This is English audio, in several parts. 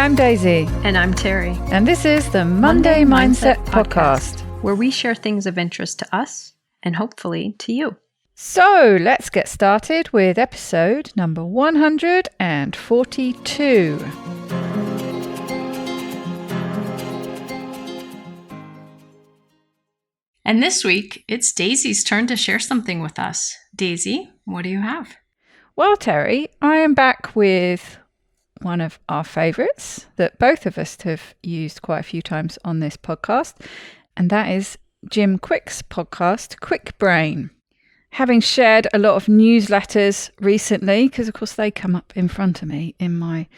I'm Daisy. And I'm Terry. And this is the Monday Mindset Podcast, where we share things of interest to us and hopefully to you. So let's get started with episode number 142. And this week, it's Daisy's turn to share something with us. Daisy, what do you have? Well, Terry, I am back with one of our favourites that both of us have used quite a few times on this podcast, and that is Jim Kwik's podcast, Kwik Brain. Having shared a lot of newsletters recently, because of course they come up in front of me in my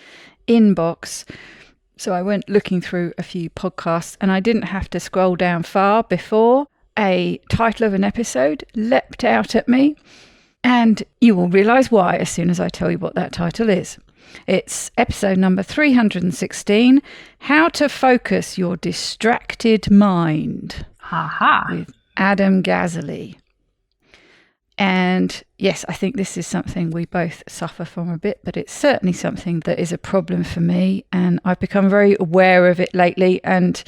inbox, so I went looking through a few podcasts and I didn't have to scroll down far before a title of an episode leapt out at me. And you will realise why as soon as I tell you what that title is. It's episode number 316, How to Focus Your Distracted Mind. With Adam Gazzaley. And yes, I think this is something we both suffer from a bit, but it's certainly something that is a problem for me. And I've become very aware of it lately, and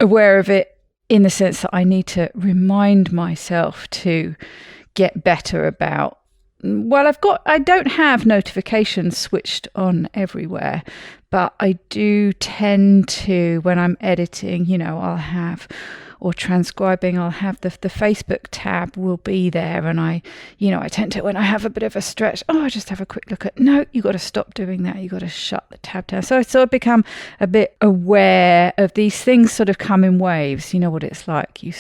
aware of it in the sense that I need to remind myself to get better about, well, I don't have notifications switched on everywhere, but I do tend to, when I'm editing, or transcribing, I'll have the Facebook tab will be there, and I tend to, when I have a bit of a stretch, I just have a quick look at, no, you got to stop doing that, you got to shut the tab down. So I sort of become a bit aware of these things sort of come in waves. You know what it's like, you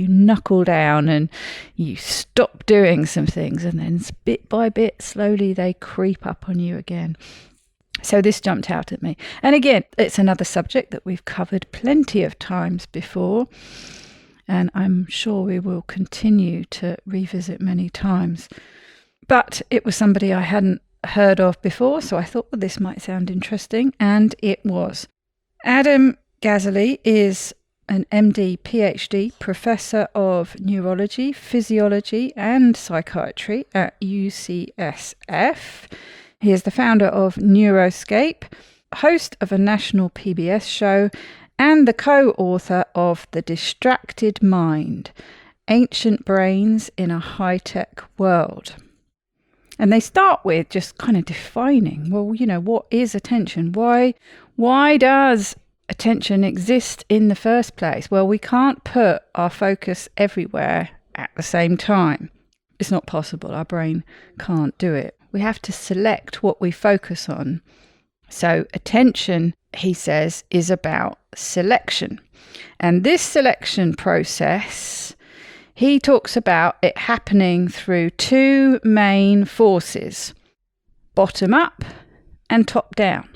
knuckle down and you stop doing some things, and then bit by bit, slowly they creep up on you again. So this jumped out at me. And again, it's another subject that we've covered plenty of times before, and I'm sure we will continue to revisit many times. But it was somebody I hadn't heard of before, so I thought, well, this might sound interesting, and it was. Adam Gazzaley is an MD, PhD, Professor of Neurology, Physiology and Psychiatry at UCSF. He is the founder of Neuroscape, host of a national PBS show, and the co-author of The Distracted Mind, Ancient Brains in a High-Tech World. And they start with just kind of defining, well, what is attention? Why does attention exist in the first place? Well, we can't put our focus everywhere at the same time. It's not possible. Our brain can't do it. We have to select what we focus on. So attention, he says, is about selection. And this selection process, he talks about it happening through two main forces, bottom up and top down.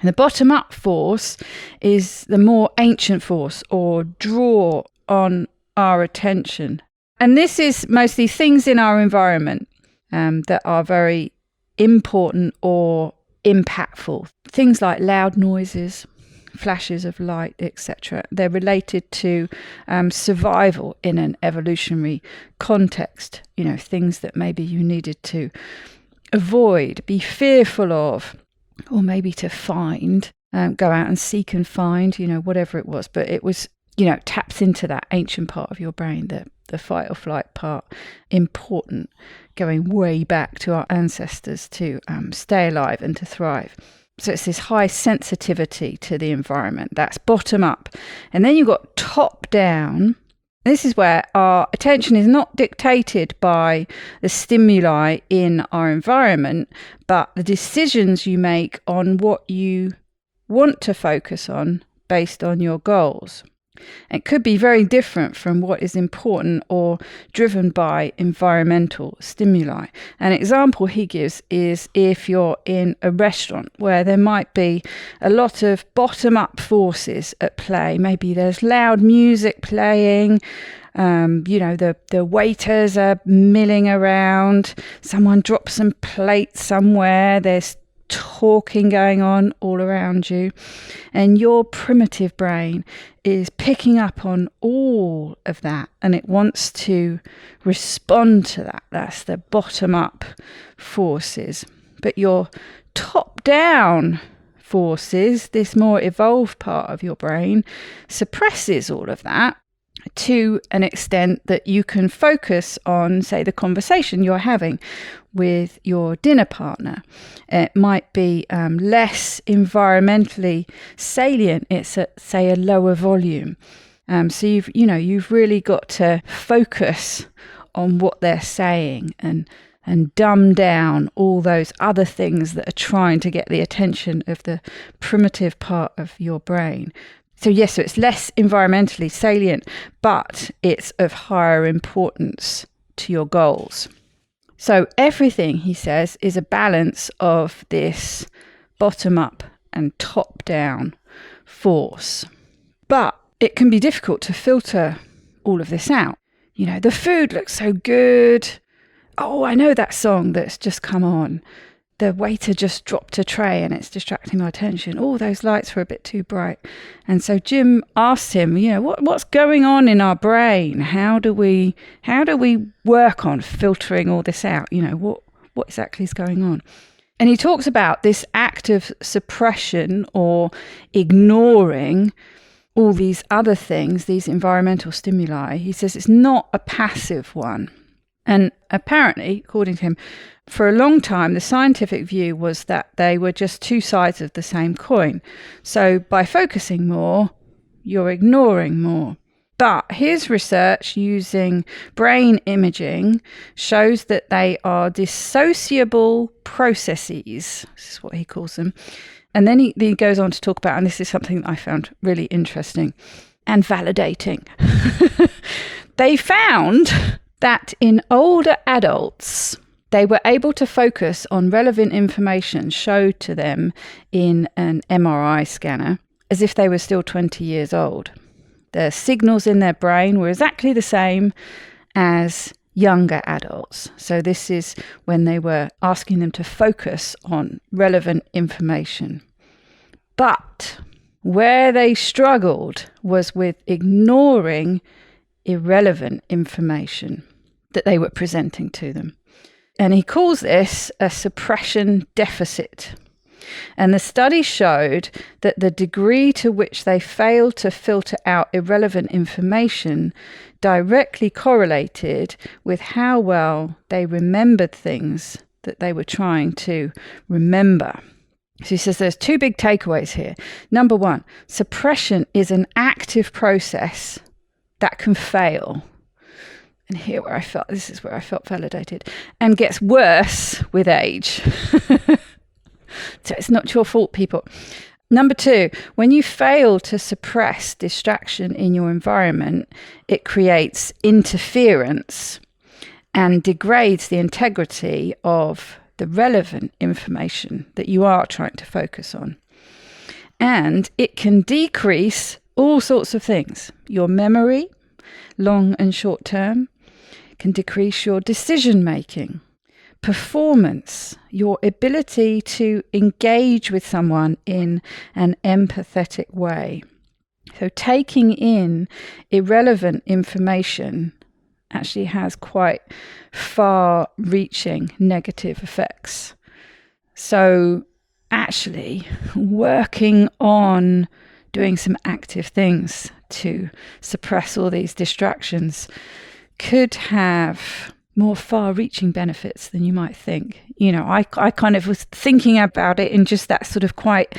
And the bottom up force is the more ancient force, or draw on our attention. And this is mostly things in our environment that are very important or impactful. Things like loud noises, flashes of light, etc. They're related to survival in an evolutionary context. Things that maybe you needed to avoid, be fearful of, or maybe to find, go out and seek and find, whatever it was. But it was, taps into that ancient part of your brain, the fight or flight part, important, going way back to our ancestors to stay alive and to thrive. So it's this high sensitivity to the environment. That's bottom up. And then you've got top down. This is where our attention is not dictated by the stimuli in our environment, but the decisions you make on what you want to focus on based on your goals. It could be very different from what is important or driven by environmental stimuli. An example he gives is if you're in a restaurant where there might be a lot of bottom-up forces at play. Maybe there's loud music playing, the waiters are milling around, someone drops some plates somewhere, there's talking going on all around you, and your primitive brain is picking up on all of that, and it wants to respond to that. That's the bottom up forces. But your top down forces, this more evolved part of your brain suppresses all of that to an extent that you can focus on, say, the conversation you're having with your dinner partner. It might be less environmentally salient. It's at, say, a lower volume. So you've really got to focus on what they're saying and dumb down all those other things that are trying to get the attention of the primitive part of your brain. So yes, so it's less environmentally salient, but it's of higher importance to your goals. So everything, he says, is a balance of this bottom-up and top-down force. But it can be difficult to filter all of this out. The food looks so good. Oh, I know that song that's just come on. The waiter just dropped a tray and it's distracting my attention. Oh, those lights were a bit too bright. And so Jim asked him, what's going on in our brain? How do we work on filtering all this out? What exactly is going on? And he talks about this act of suppression or ignoring all these other things, these environmental stimuli. He says it's not a passive one. And apparently, according to him, for a long time, the scientific view was that they were just two sides of the same coin. So by focusing more, you're ignoring more. But his research using brain imaging shows that they are dissociable processes. This is what he calls them. And then he goes on to talk about, and this is something that I found really interesting and validating. They found that in older adults, they were able to focus on relevant information showed to them in an MRI scanner as if they were still 20 years old. The signals in their brain were exactly the same as younger adults. So this is when they were asking them to focus on relevant information. But where they struggled was with ignoring irrelevant information that they were presenting to them. And he calls this a suppression deficit. And the study showed that the degree to which they failed to filter out irrelevant information directly correlated with how well they remembered things that they were trying to remember. So he says there's two big takeaways here. Number one, suppression is an active process that can fail. And this is where I felt validated, and gets worse with age. So it's not your fault, people. Number two, when you fail to suppress distraction in your environment, it creates interference and degrades the integrity of the relevant information that you are trying to focus on. And it can decrease all sorts of things. Your memory, long and short term, can decrease your decision making, performance, your ability to engage with someone in an empathetic way. So taking in irrelevant information actually has quite far-reaching negative effects. So actually working on doing some active things to suppress all these distractions could have more far-reaching benefits than you might think. I kind of was thinking about it in just that sort of quite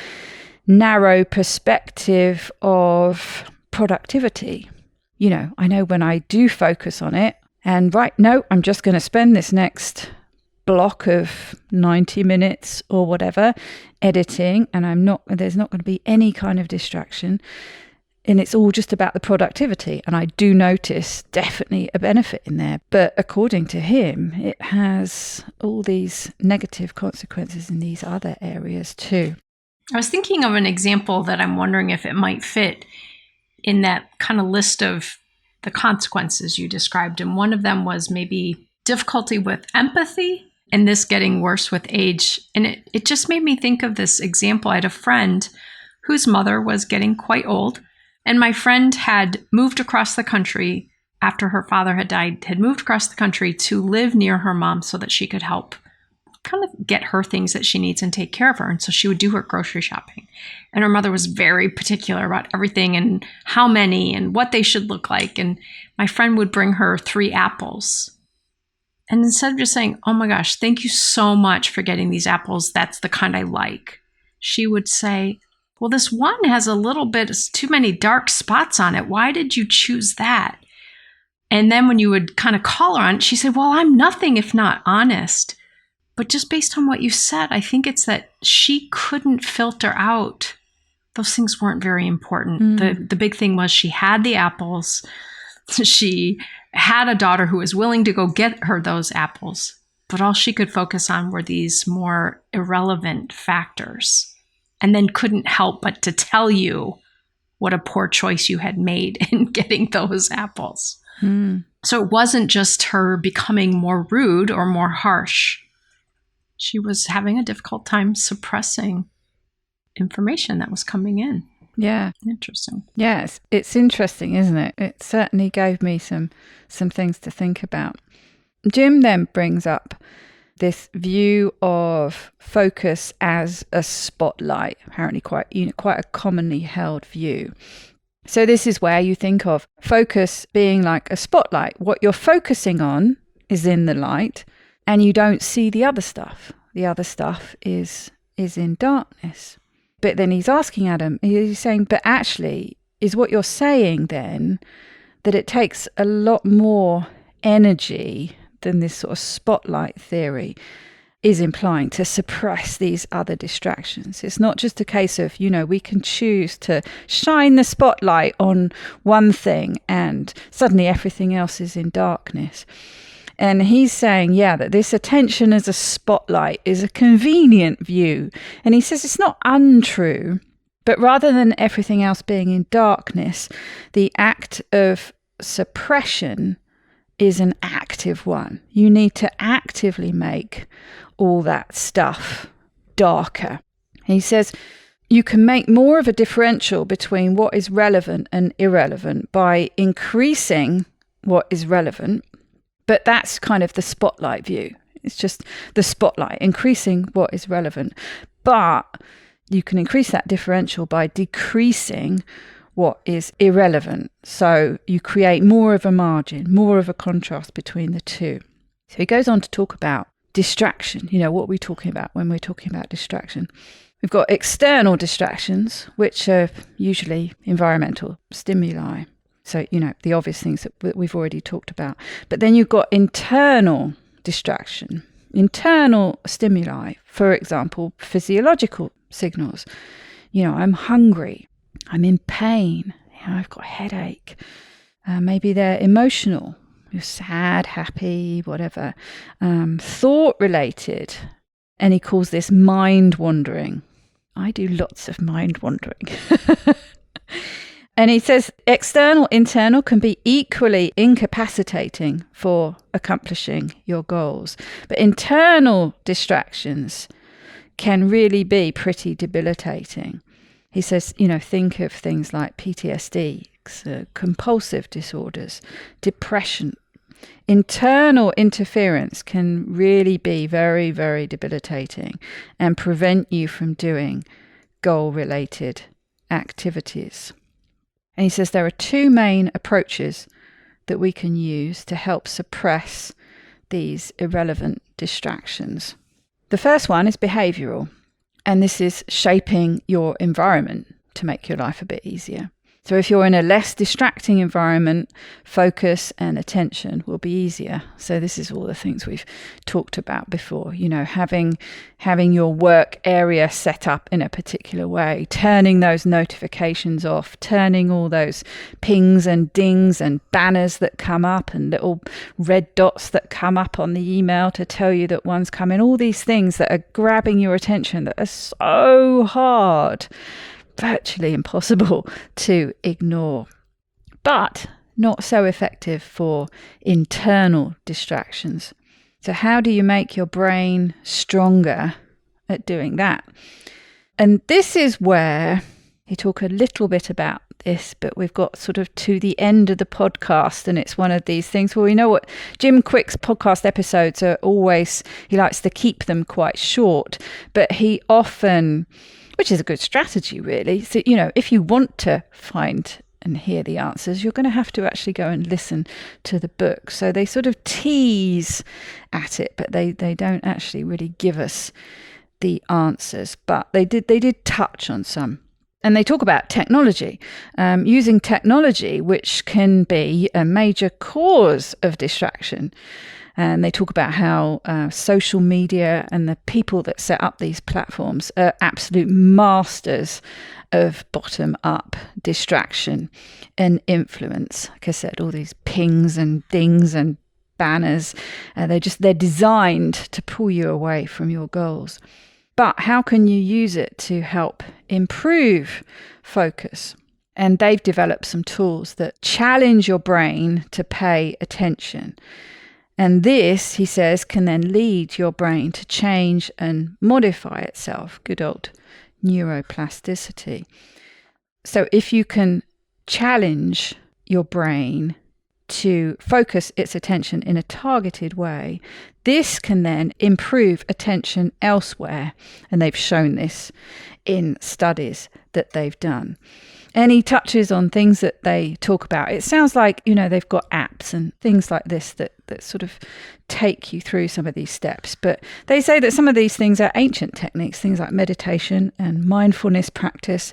narrow perspective of productivity. I know when I do focus on it and I'm just going to spend this next block of 90 minutes or whatever editing, and there's not going to be any kind of distraction. And it's all just about the productivity. And I do notice definitely a benefit in there. But according to him, it has all these negative consequences in these other areas too. I was thinking of an example that I'm wondering if it might fit in that kind of list of the consequences you described. And one of them was maybe difficulty with empathy, and this getting worse with age. And it just made me think of this example. I had a friend whose mother was getting quite old. And my friend had moved across the country after her father had died, had moved across the country to live near her mom so that she could help kind of get her things that she needs and take care of her. And so she would do her grocery shopping. And her mother was very particular about everything and how many and what they should look like. And my friend would bring her 3 apples. And instead of just saying, oh my gosh, thank you so much for getting these apples, that's the kind I like, she would say, well, this one has a little bit too many dark spots on it. Why did you choose that? And then when you would kind of call her on it, she said, well, I'm nothing if not honest. But just based on what you said, I think it's that she couldn't filter out. Those things weren't very important. The big thing was she had the apples. She had a daughter who was willing to go get her those apples. But all she could focus on were these more irrelevant factors. And then couldn't help but to tell you what a poor choice you had made in getting those apples. So it wasn't just her becoming more rude or more harsh. She was having a difficult time suppressing information that was coming in. Yeah. Interesting. Yes, it's interesting, isn't it? It certainly gave me some things to think about. Jim then brings up this view of focus as a spotlight, apparently quite a commonly held view. So this is where you think of focus being like a spotlight. What you're focusing on is in the light, and you don't see the other stuff. The other stuff is in darkness. But then he's asking Adam, he's saying, but actually, is what you're saying then that it takes a lot more energy than this sort of spotlight theory is implying to suppress these other distractions? It's not just a case of, we can choose to shine the spotlight on one thing and suddenly everything else is in darkness. And he's saying, that this attention as a spotlight is a convenient view. And he says it's not untrue, but rather than everything else being in darkness, the act of suppression is an active one. You need to actively make all that stuff darker. He says you can make more of a differential between what is relevant and irrelevant by increasing what is relevant. But that's kind of the spotlight view. It's just the spotlight, increasing what is relevant. But you can increase that differential by decreasing what is irrelevant. So you create more of a margin, more of a contrast between the two. So he goes on to talk about distraction. What are we talking about when we're talking about distraction? We've got external distractions, which are usually environmental stimuli. So, the obvious things that we've already talked about. But then you've got internal distraction, internal stimuli, for example, physiological signals. I'm hungry, I'm in pain, I've got a headache. Maybe they're emotional, you're sad, happy, whatever. Thought related. And he calls this mind wandering. I do lots of mind wandering. And he says external, internal can be equally incapacitating for accomplishing your goals. But internal distractions can really be pretty debilitating. He says, think of things like PTSD, compulsive disorders, depression. Internal interference can really be very, very debilitating and prevent you from doing goal-related activities. And he says there are 2 main approaches that we can use to help suppress these irrelevant distractions. The first one is behavioural, and this is shaping your environment to make your life a bit easier. So if you're in a less distracting environment, focus and attention will be easier. So this is all the things we've talked about before, having your work area set up in a particular way, turning those notifications off, turning all those pings and dings and banners that come up and little red dots that come up on the email to tell you that one's coming, all these things that are grabbing your attention that are so hard, virtually impossible to ignore, but not so effective for internal distractions. So how do you make your brain stronger at doing that? And this is where They talk a little bit about this, but we've got sort of to the end of the podcast, and it's one of these things where we know what Jim Kwik's podcast episodes are always, he likes to keep them quite short, but he often, which is a good strategy really. So, if you want to find and hear the answers, you're going to have to actually go and listen to the book. So they sort of tease at it, but they don't actually really give us the answers. But they did touch on some. And they talk about technology, using technology, which can be a major cause of distraction. And they talk about how social media and the people that set up these platforms are absolute masters of bottom-up distraction and influence. Like I said, all these pings and dings and banners, they're designed to pull you away from your goals. But how can you use it to help improve focus? And they've developed some tools that challenge your brain to pay attention. And this, he says, can then lead your brain to change and modify itself. Good old neuroplasticity. So if you can challenge your brain to focus its attention in a targeted way, this can then improve attention elsewhere. And they've shown this in studies that they've done. And he touches on things that they talk about. It sounds like, they've got apps and things like this that sort of take you through some of these steps. But they say that some of these things are ancient techniques, things like meditation and mindfulness practice,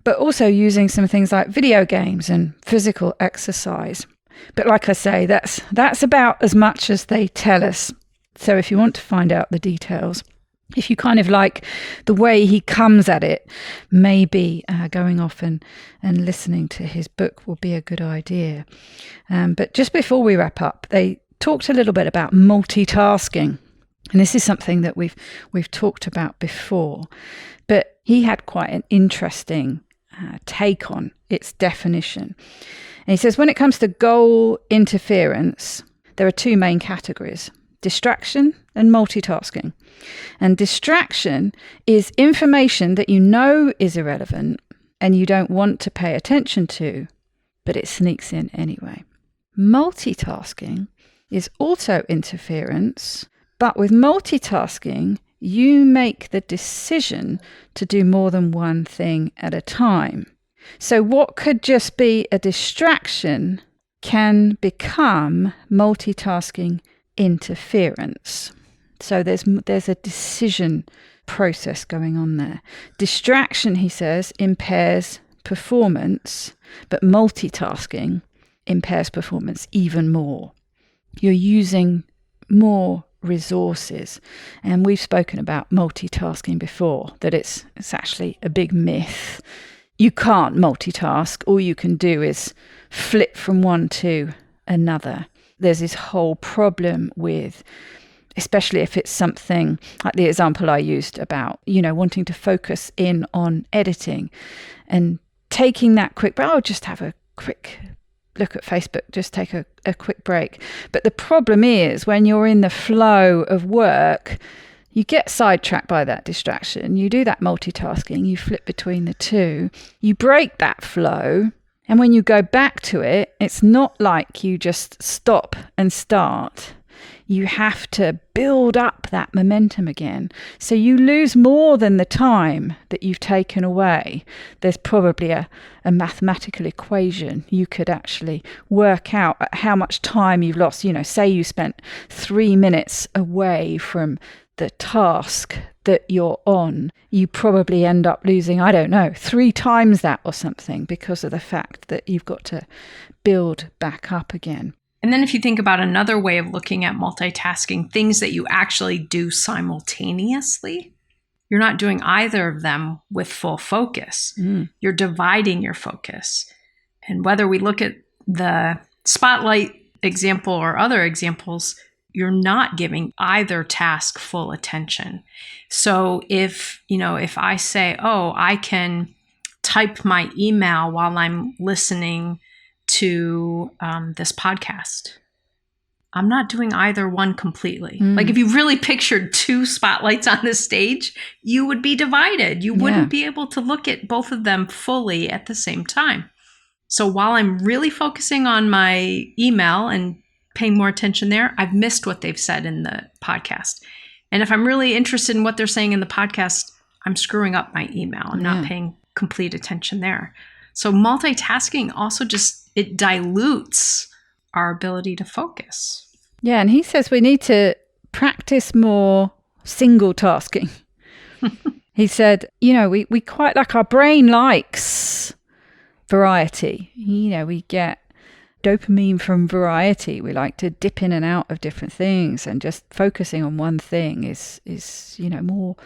but also using some things like video games and physical exercise. But like I say, that's about as much as they tell us. So if you want to find out the details, if you kind of like the way he comes at it, maybe going off and listening to his book will be a good idea. But just before we wrap up, they talked a little bit about multitasking. And this is something that we've talked about before. But he had quite an interesting take on its definition. And he says, when it comes to goal interference, there are two main categories: distraction and multitasking. And distraction is information that you know is irrelevant and you don't want to pay attention to, but it sneaks in anyway. Multitasking is also interference, but with multitasking, you make the decision to do more than one thing at a time. So what could just be a distraction can become multitasking interference. So there's a decision process going on there. Distraction, he says, impairs performance, but multitasking impairs performance even more. You're using more resources. And we've spoken about multitasking before, that it's actually a big myth. You can't multitask. All you can do is flip from one to another. There's this whole problem with, especially if it's something like the example I used about, wanting to focus in on editing and taking that quick break. I'll just have a quick look at Facebook, just take a quick break. But the problem is when you're in the flow of work, you get sidetracked by that distraction. You do that multitasking, you flip between the two, you break that flow. And when you go back to it, it's not like you just stop and start. You have to build up that momentum again. So you lose more than the time that you've taken away. There's probably a mathematical equation. You could actually work out how much time you've lost. Say you spent 3 minutes away from the task that you're on, you probably end up losing, 3 times that or something, because of the fact that you've got to build back up again. And then if you think about another way of looking at multitasking, things that you actually do simultaneously, you're not doing either of them with full focus. You're dividing your focus. And whether we look at the spotlight example or other examples, you're not giving either task full attention. So if I say, I can type my email while I'm listening to this podcast, I'm not doing either one completely. Like if you really pictured two spotlights on the stage, you would be divided. You wouldn't be able to look at both of them fully at the same time. So while I'm really focusing on my email and paying more attention there, I've missed what they've said in the podcast. And if I'm really interested in what they're saying in the podcast, I'm screwing up my email. I'm not paying complete attention there. So multitasking also it dilutes our ability to focus. Yeah, and he says we need to practice more single tasking. He said, we quite like, our brain likes variety. We get dopamine from variety. We like to dip in and out of different things, and just focusing on one thing is more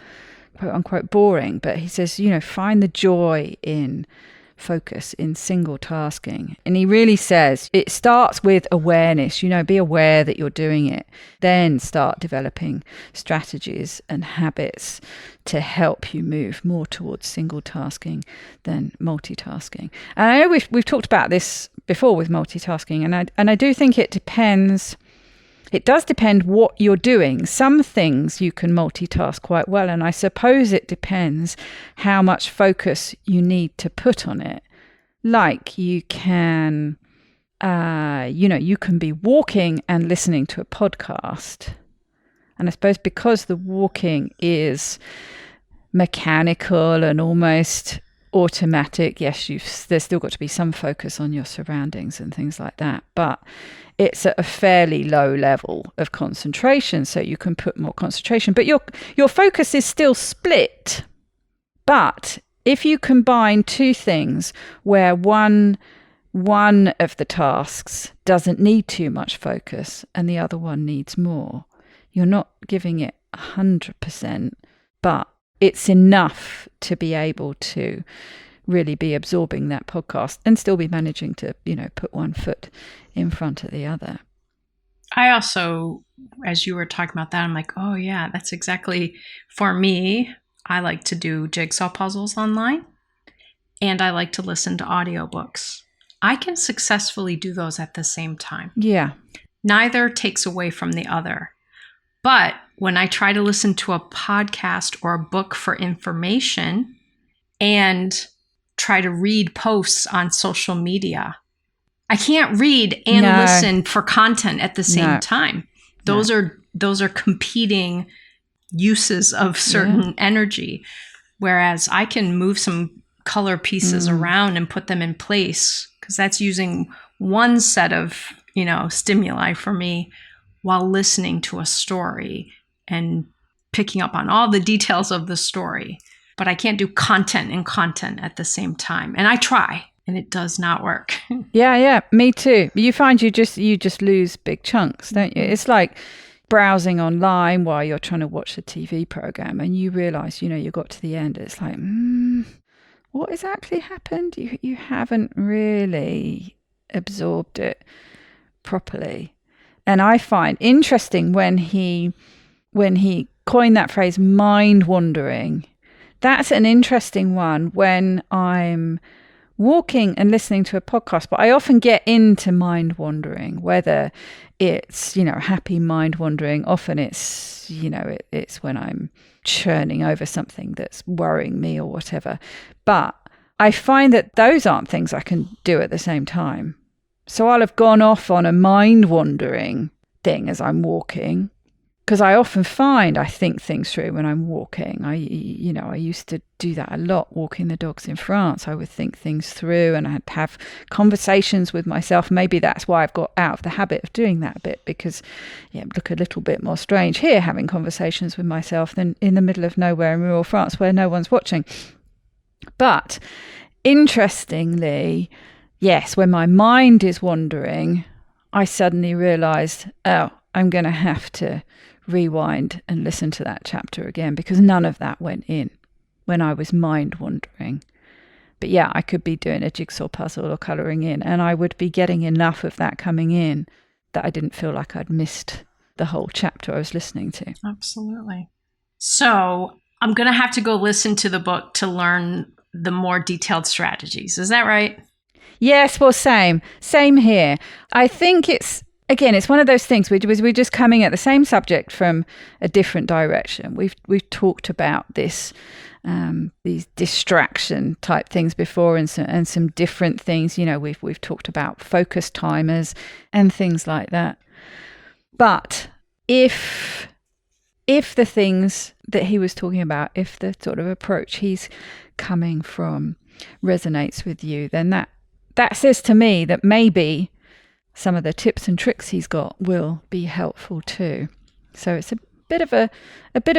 quote unquote boring. But he says, find the joy in focus, in single tasking. And he really says it starts with awareness. Be aware that you're doing it, then start developing strategies and habits to help you move more towards single tasking than multitasking. And I know we've talked about this before with multitasking, and I do think it depends. It does depend what you're doing. Some things you can multitask quite well, and I suppose it depends how much focus you need to put on it. Like you can, you can be walking and listening to a podcast. And I suppose because the walking is mechanical and almost automatic, yes, there's still got to be some focus on your surroundings and things like that. But it's at a fairly low level of concentration, so you can put more concentration. But your focus is still split. But if you combine two things where one of the tasks doesn't need too much focus and the other one needs more, you're not giving it 100%, but it's enough to be able to really be absorbing that podcast and still be managing to, put one foot in front of the other. I also, as you were talking about that, I'm like, oh yeah, that's exactly for me. I like to do jigsaw puzzles online, and I like to listen to audiobooks. I can successfully do those at the same time. Yeah. Neither takes away from the other. But when I try to listen to a podcast or a book for information and try to read posts on social media, I can't read and listen for content at the same time. Those are competing uses of certain energy. Whereas I can move some color pieces around and put them in place, because that's using one set of, stimuli for me while listening to a story and picking up on all the details of the story. But I can't do content and content at the same time. And I try, and it does not work. Yeah, me too. You find you just lose big chunks, don't you? It's like browsing online while you're trying to watch a TV program, and you realize, you got to the end. It's like, what exactly happened? You haven't really absorbed it properly. And I find interesting when he coined that phrase, mind wandering. That's an interesting one when I'm walking and listening to a podcast, but I often get into mind wandering, whether it's, happy mind wandering. Often it's, it's when I'm churning over something that's worrying me or whatever. But I find that those aren't things I can do at the same time. So I'll have gone off on a mind wandering thing as I'm walking, because I often find I think things through when I'm walking. I used to do that a lot walking the dogs in France. I would think things through, and I'd have conversations with myself. Maybe that's why I've got out of the habit of doing that a bit, because look a little bit more strange here having conversations with myself than in the middle of nowhere in rural France where no one's watching. But interestingly, yes, when my mind is wandering, I suddenly realised, I'm going to have to rewind and listen to that chapter again, because none of that went in when I was mind wandering. But yeah, I could be doing a jigsaw puzzle or colouring in, and I would be getting enough of that coming in that I didn't feel like I'd missed the whole chapter I was listening to. Absolutely. So I'm going to have to go listen to the book to learn the more detailed strategies. Is that right? Yes, well, same here. I think it's again, it's one of those things. We're just coming at the same subject from a different direction. We've talked about this, these distraction type things before, and some different things. We've talked about focus timers and things like that. But if the things that he was talking about, if the sort of approach he's coming from resonates with you, then that says to me that maybe some of the tips and tricks he's got will be helpful too. So it's a bit of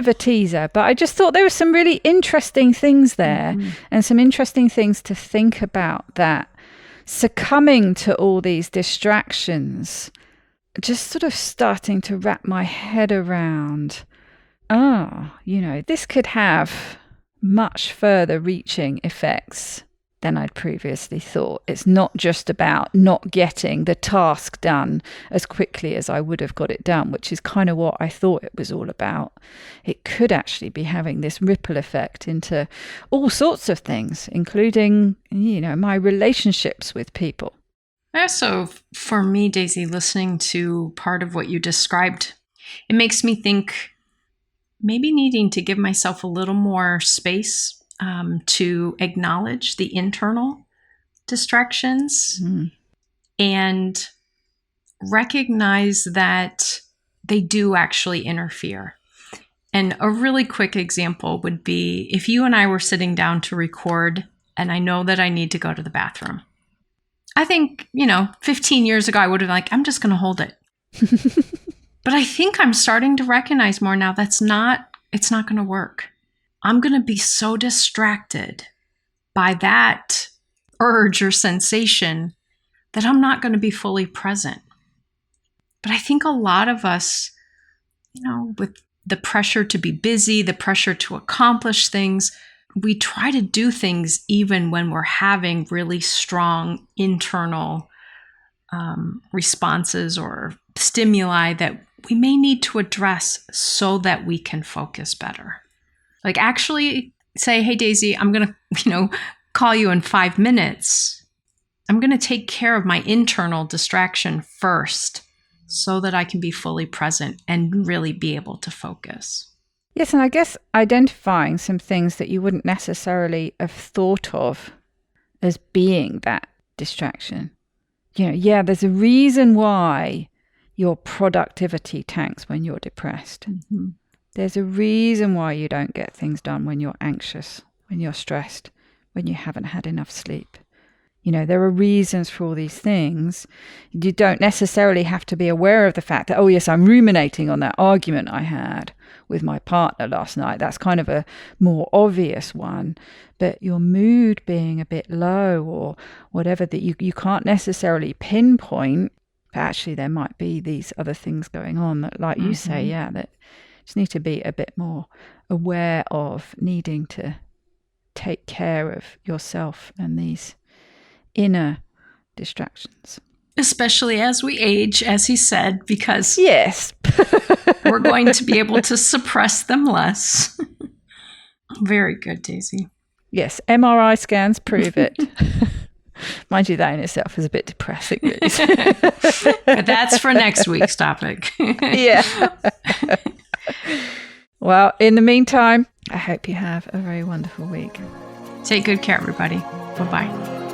a teaser, but I just thought there were some really interesting things there, and some interesting things to think about, that succumbing to all these distractions, just sort of starting to wrap my head around, this could have much further reaching effects than I'd previously thought. It's not just about not getting the task done as quickly as I would have got it done, which is kind of what I thought it was all about. It could actually be having this ripple effect into all sorts of things, including, my relationships with people. So for me, Daisy, listening to part of what you described, it makes me think maybe needing to give myself a little more space to acknowledge the internal distractions and recognize that they do actually interfere. And a really quick example would be if you and I were sitting down to record and I know that I need to go to the bathroom. I think, 15 years ago, I would have been like, I'm just going to hold it. But I think I'm starting to recognize more now it's not going to work. I'm going to be so distracted by that urge or sensation that I'm not going to be fully present. But I think a lot of us, with the pressure to be busy, the pressure to accomplish things, we try to do things even when we're having really strong internal responses or stimuli that we may need to address so that we can focus better. Like actually say, hey, Daisy, I'm going to, call you in 5 minutes. I'm going to take care of my internal distraction first so that I can be fully present and really be able to focus. Yes, and I guess identifying some things that you wouldn't necessarily have thought of as being that distraction. There's a reason why your productivity tanks when you're depressed. Mm-hmm. There's a reason why you don't get things done when you're anxious, when you're stressed, when you haven't had enough sleep. There are reasons for all these things. You don't necessarily have to be aware of the fact that, oh yes, I'm ruminating on that argument I had with my partner last night. That's kind of a more obvious one. But your mood being a bit low or whatever, that you can't necessarily pinpoint, but actually there might be these other things going on that, like you say, that just need to be a bit more aware of, needing to take care of yourself and these inner distractions. Especially as we age, as he said, because yes, we're going to be able to suppress them less. Very good, Daisy. Yes, MRI scans prove it. Mind you, that in itself is a bit depressing. Really. But that's for next week's topic. Yeah. Well, in the meantime, I hope you have a very wonderful week. Take good care, everybody. Bye-bye.